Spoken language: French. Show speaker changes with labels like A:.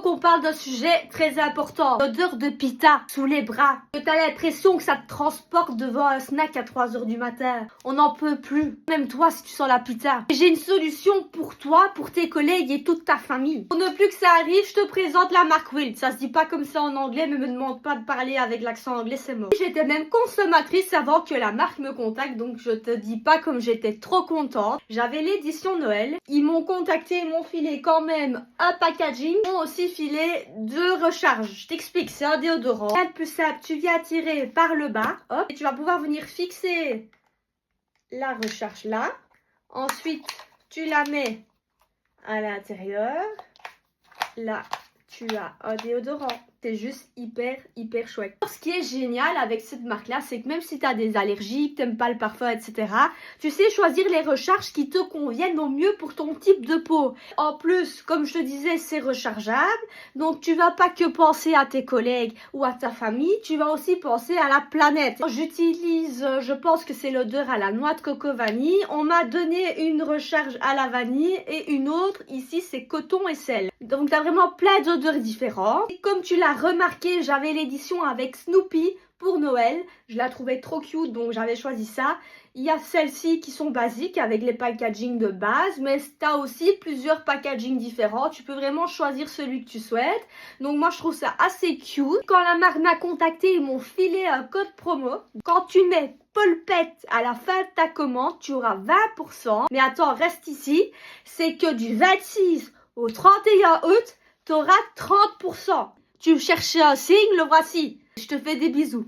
A: qu'on parle d'un sujet très important. L'odeur de pita sous les bras. Que t'as l'impression que ça te transporte devant un snack à 3 heures du matin. On n'en peut plus. Même toi si tu sens la pita. J'ai une solution pour toi, pour tes collègues et toute ta famille. Pour ne plus que ça arrive, je te présente la marque Wild. Ça se dit pas comme ça en anglais, mais me demande pas de parler avec l'accent anglais, c'est mort. J'étais même consommatrice avant que la marque me contacte, donc je te dis pas comme j'étais trop contente. J'avais l'édition Noël. Ils m'ont contacté, ils m'ont filé quand même un packaging. Ils m'ont aussi filé 2 recharges. Je t'explique, c'est un déodorant. Le plus simple, tu viens tirer par le bas, hop, et tu vas pouvoir venir fixer la recharge là. Ensuite, tu la mets à l'intérieur. Là, tu as un déodorant. C'est juste hyper chouette. Ce qui est génial avec cette marque-là, c'est que même si tu as des allergies, que tu n'aimes pas le parfum, etc., tu sais choisir les recharges qui te conviennent au mieux pour ton type de peau. En plus, comme je te disais, c'est rechargeable. Donc, tu vas pas que penser à tes collègues ou à ta famille, tu vas aussi penser à la planète. J'utilise, je pense que c'est l'odeur à la noix de coco vanille. On m'a donné une recharge à la vanille et une autre, ici, c'est coton et sel. Donc, tu as vraiment plein d'odeurs différentes. Et comme tu l'as remarqué, j'avais l'édition avec Snoopy pour Noël. Je la trouvais trop cute, donc j'avais choisi ça. Il y a celles-ci qui sont basiques avec les packaging de base, mais tu as aussi plusieurs packaging différents. Tu peux vraiment choisir celui que tu souhaites. Donc moi, je trouve ça assez cute. Quand la marque m'a contacté, ils m'ont filé un code promo. Quand tu mets polpette à la fin de ta commande, tu auras 20%. Mais attends, reste ici. C'est que du 26 au 31 août, tu auras 30%. Tu cherchais un signe, le voici. Je te fais des bisous.